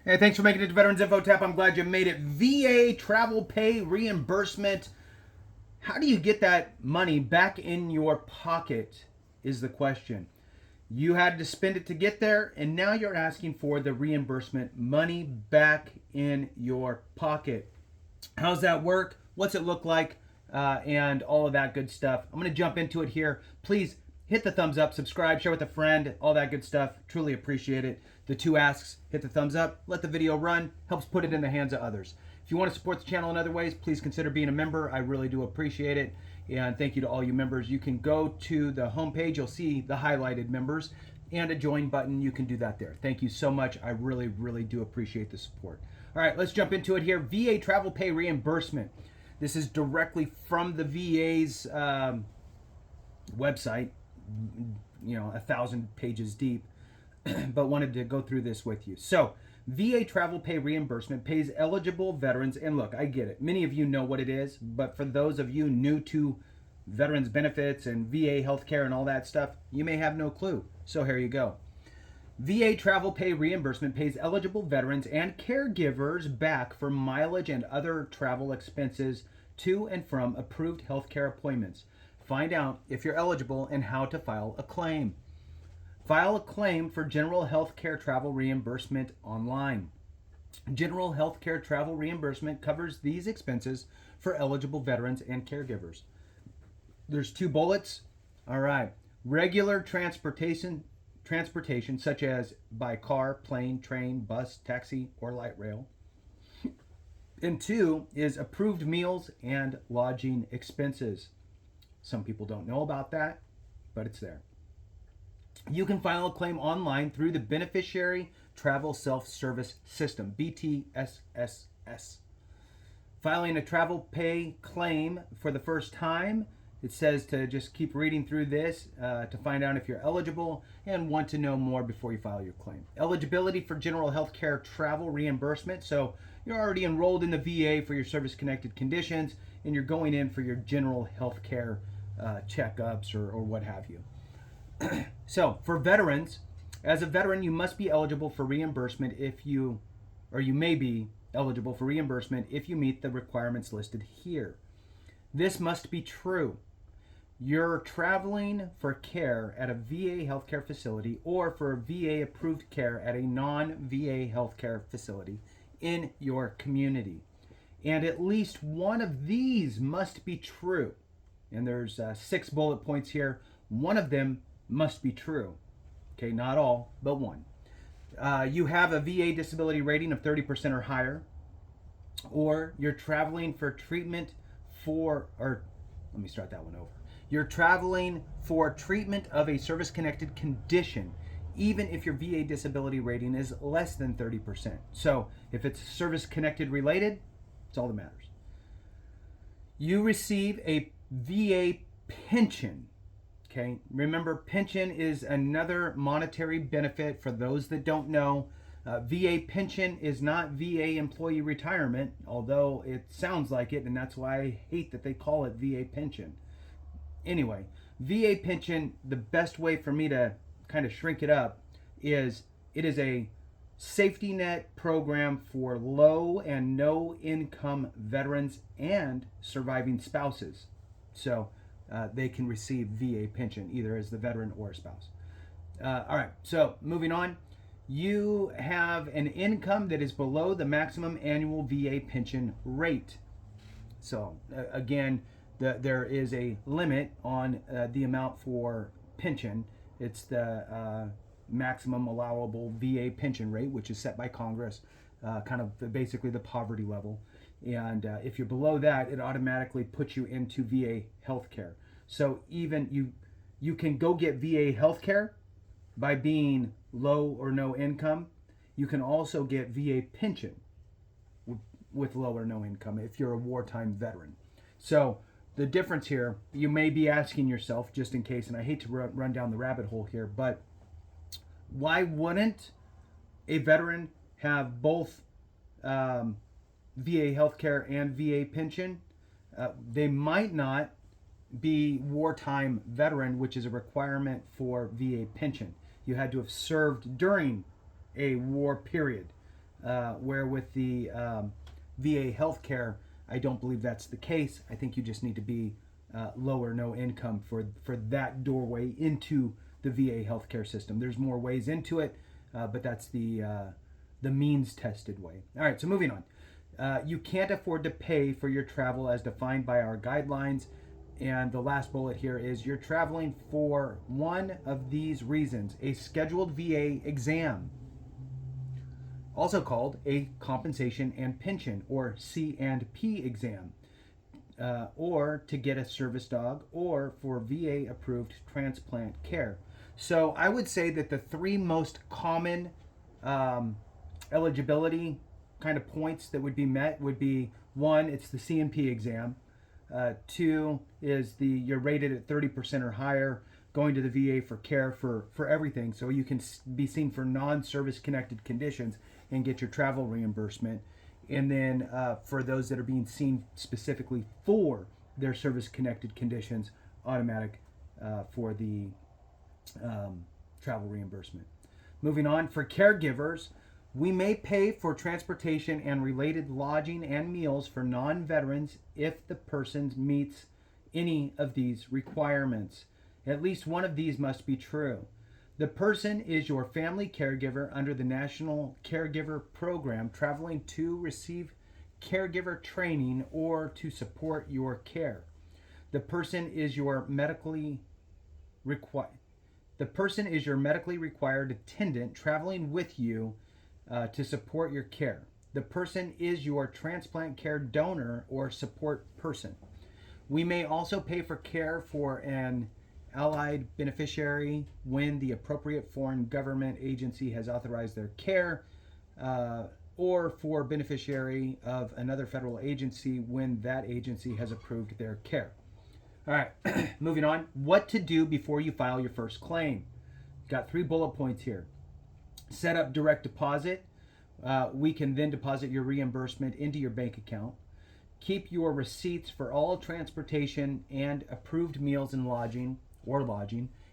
Hey, thanks for making it to Veterans Info Tap. I'm glad you made it. VA travel pay reimbursement. How do you get that money back in your pocket is the question. You had to spend it to get there, and now you're asking for the reimbursement money back in your pocket. How's that work? What's it look like? And all of that good stuff. I'm going to jump into it here. Please hit the thumbs up, subscribe, share with a friend, all that good stuff. Truly appreciate it. The two asks: hit the thumbs up, let the video run, helps put it in the hands of others. If you want to support the channel in other ways, please consider being a member. I really do appreciate it. And thank you to all you members. You can go to the homepage, you'll see the highlighted members and a join button. You can do that there. Thank you so much. I really, really do appreciate the support. All right, let's jump into it here. VA travel pay reimbursement. This is directly from the VA's website, 1,000 pages deep, but wanted to go through this with you. So, VA travel pay reimbursement pays eligible veterans, and look, I get it. Many of you know what it is, but for those of you new to veterans benefits and VA healthcare and all that stuff, you may have no clue. So here you go. VA travel pay reimbursement pays eligible veterans and caregivers back for mileage and other travel expenses to and from approved healthcare appointments. Find out if you're eligible and how to file a claim. File a claim for general healthcare travel reimbursement online. General healthcare travel reimbursement covers these expenses for eligible veterans and caregivers. There's 2 bullets. All right. Regular transportation such as by car, plane, train, bus, taxi, or light rail. And 2 is approved meals and lodging expenses. Some people don't know about that, but it's there. You can file a claim online through the Beneficiary Travel Self-Service System, BTSSS. Filing a travel pay claim for the first time, it says to just keep reading through this to find out if you're eligible and want to know more before you file your claim. Eligibility for general healthcare travel reimbursement. So you're already enrolled in the VA for your service-connected conditions, and you're going in for your general healthcare checkups or what have you. So for veterans, as a veteran, you must be eligible for reimbursement you may be eligible for reimbursement if you meet the requirements listed here. This must be true. You're traveling for care at a VA healthcare facility or for VA approved care at a non-VA healthcare facility in your community. And at least one of these must be true. And there's 6 bullet points here. One of them must be true. Okay, not all, but one. You have a VA disability rating of 30% or higher, or you're traveling for treatment You're traveling for treatment of a service-connected condition, even if your VA disability rating is less than 30%. So if it's service-connected related, it's all that matters. You receive a VA pension. Okay, remember, pension is another monetary benefit for those that don't know. VA pension is not VA employee retirement, although it sounds like it, and that's why I hate that they call it VA pension. Anyway, VA pension, the best way for me to kind of shrink it up is it is a safety net program for low and no income veterans and surviving spouses. So they can receive VA pension either as the veteran or a spouse. All right, so moving on. You have an income that is below the maximum annual VA pension rate. So again, there is a limit on the amount for pension. It's the maximum allowable VA pension rate, which is set by Congress, kind of basically the poverty level. And if you're below that, it automatically puts you into VA healthcare. So even you can go get VA healthcare by being low or no income. You can also get VA pension with low or no income if you're a wartime veteran. So the difference here, you may be asking yourself, just in case, and I hate to run down the rabbit hole here, but why wouldn't a veteran have both VA healthcare and VA pension? They might not be wartime veteran, which is a requirement for VA pension. You had to have served during a war period. where with the VA healthcare, I don't believe that's the case. I think you just need to be low or no income for that doorway into the VA healthcare system. There's more ways into it, but that's the means tested way. All right, so moving on. You can't afford to pay for your travel as defined by our guidelines. And the last bullet here is you're traveling for one of these reasons: a scheduled VA exam, also called a compensation and pension or C&P exam, or to get a service dog, or for VA approved transplant care. So I would say that the three most common eligibility kind of points that would be met would be: one, it's the C&P exam. Two is you're rated at 30% or higher, going to the VA for care for everything, so you can be seen for non-service connected conditions and get your travel reimbursement. And then for those that are being seen specifically for their service connected conditions, automatic for the travel reimbursement. Moving on, for caregivers, we may pay for transportation and related lodging and meals for non-veterans if the person meets any of these requirements. At least one of these must be true. The person is your family caregiver under the National Caregiver Program, traveling to receive caregiver training or to support your care. The person is your medically required attendant traveling with you to support your care. The person is your transplant care donor or support person. We may also pay for care for an allied beneficiary when the appropriate foreign government agency has authorized their care, or for beneficiary of another federal agency when that agency has approved their care. All right, moving on. What to do before you file your first claim. Got 3 bullet points here. Set up direct deposit. We can then deposit your reimbursement into your bank account. Keep your receipts for all transportation and approved meals and lodging,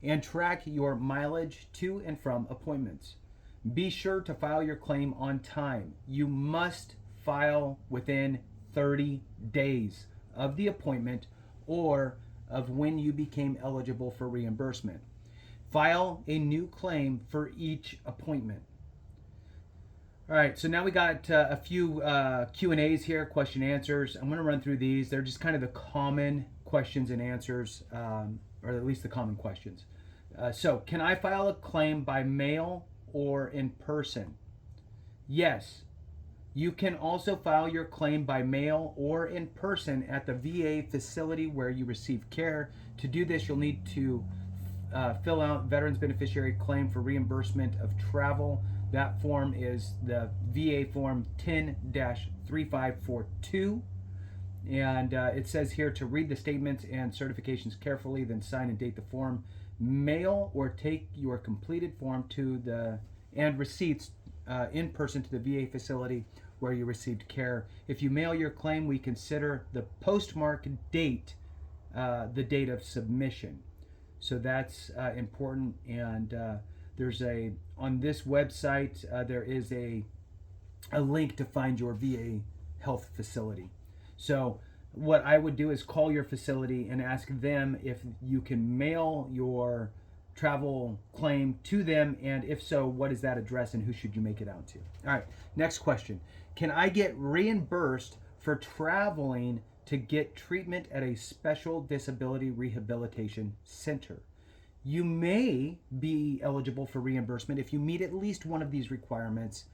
and track your mileage to and from appointments. Be sure to file your claim on time. You must file within 30 days of the appointment or of when you became eligible for reimbursement. File a new claim for each appointment. All right, so now we got a few Q&As here, question answers. I'm going to run through these. They're just kind of the common questions and answers, or at least the common questions. So, can I file a claim by mail or in person? Yes. You can also file your claim by mail or in person at the VA facility where you receive care. To do this, you'll need to fill out Veterans Beneficiary Claim for Reimbursement of Travel. That form is the VA Form 10-3542. And it says here to read the statements and certifications carefully, then sign and date the form. Mail or take your completed form and receipts in person to the VA facility where you received care. If you mail your claim, we consider the postmark date the date of submission. So that's important. And there's on this website, there is a link to find your VA health facility. So what I would do is call your facility and ask them if you can mail your travel claim to them, and if so, what is that address and who should you make it out to? All right, next question. Can I get reimbursed for traveling to get treatment at a special disability rehabilitation center? You may be eligible for reimbursement if you meet at least one of these requirements,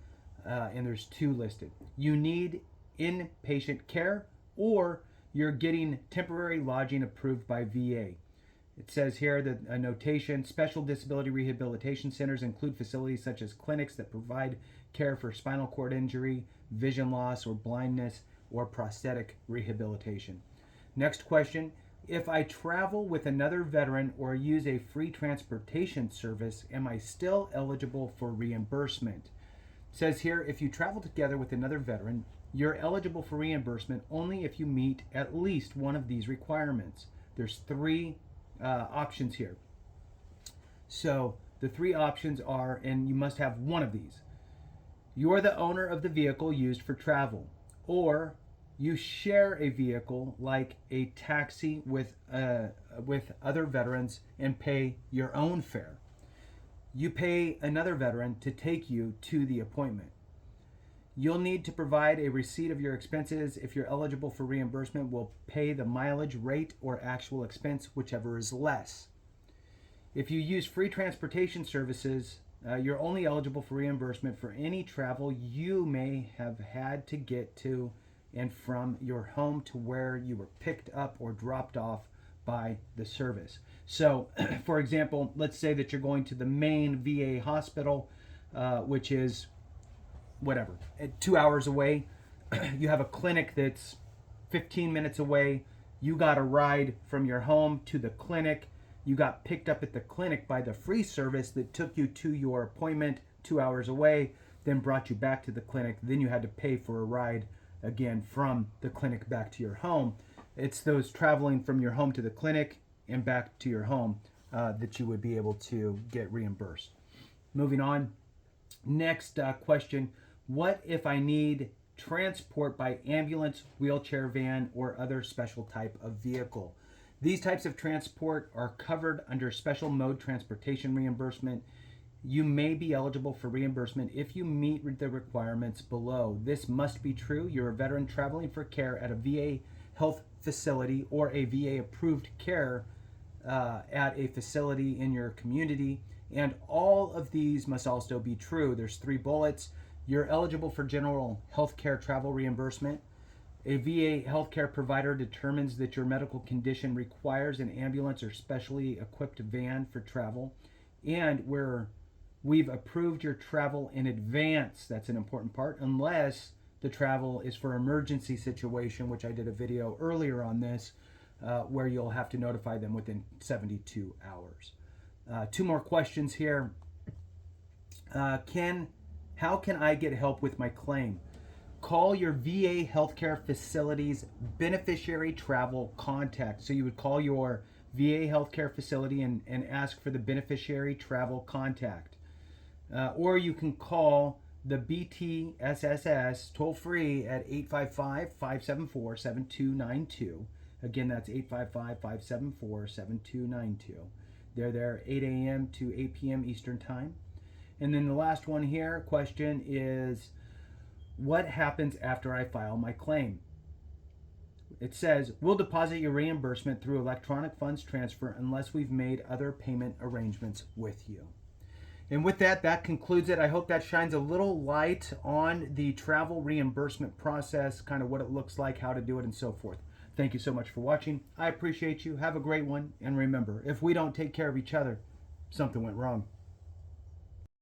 and there's 2 listed. You need inpatient care, or you're getting temporary lodging approved by VA. It says here that a notation: special disability rehabilitation centers include facilities such as clinics that provide care for spinal cord injury, vision loss, or blindness, or prosthetic rehabilitation. Next question: if I travel with another veteran or use a free transportation service, am I still eligible for reimbursement? It says here, if you travel together with another veteran, you're eligible for reimbursement only if you meet at least one of these requirements. There's 3 options here. So the 3 options are, and you must have one of these: You're the owner of the vehicle used for travel, or you share a vehicle like a taxi with other veterans and pay your own fare. You pay another veteran to take you to the appointment. You'll need to provide a receipt of your expenses. If you're eligible for reimbursement, we'll pay the mileage rate or actual expense, whichever is less. If you use free transportation services, you're only eligible for reimbursement for any travel you may have had to get to and from your home to where you were picked up or dropped off by the service. So, for example, let's say that you're going to the main VA hospital, which is whatever, 2 hours away. You have a clinic that's 15 minutes away. You got a ride from your home to the clinic. You got picked up at the clinic by the free service that took you to your appointment 2 hours away, then brought you back to the clinic. Then you had to pay for a ride again from the clinic back to your home. It's those traveling from your home to the clinic and back to your home that you would be able to get reimbursed. Moving on. Next question. What if I need transport by ambulance, wheelchair van, or other special type of vehicle? These types of transport are covered under special mode transportation reimbursement. You may be eligible for reimbursement if you meet the requirements below. This must be true. You're a veteran traveling for care at a VA health facility or a VA approved care at a facility in your community. And all of these must also be true. There's 3 bullets. You're eligible for general healthcare travel reimbursement. A VA healthcare provider determines that your medical condition requires an ambulance or specially equipped van for travel. And we've approved your travel in advance. That's an important part, unless the travel is for emergency situation, which I did a video earlier on this, where you'll have to notify them within 72 hours. 2 more questions here. How can I get help with my claim? Call your VA healthcare facility's beneficiary travel contact. So you would call your VA healthcare facility and ask for the beneficiary travel contact. Or you can call the BTSSS toll free at 855-574-7292. Again, that's 855-574-7292. They're there 8 a.m. to 8 p.m. Eastern Time. And then the last one here, question is, what happens after I file my claim? It says, we'll deposit your reimbursement through electronic funds transfer unless we've made other payment arrangements with you. And with that, that concludes it. I hope that shines a little light on the travel reimbursement process, kind of what it looks like, how to do it, and so forth. Thank you so much for watching. I appreciate you. Have a great one. And remember, if we don't take care of each other, something went wrong.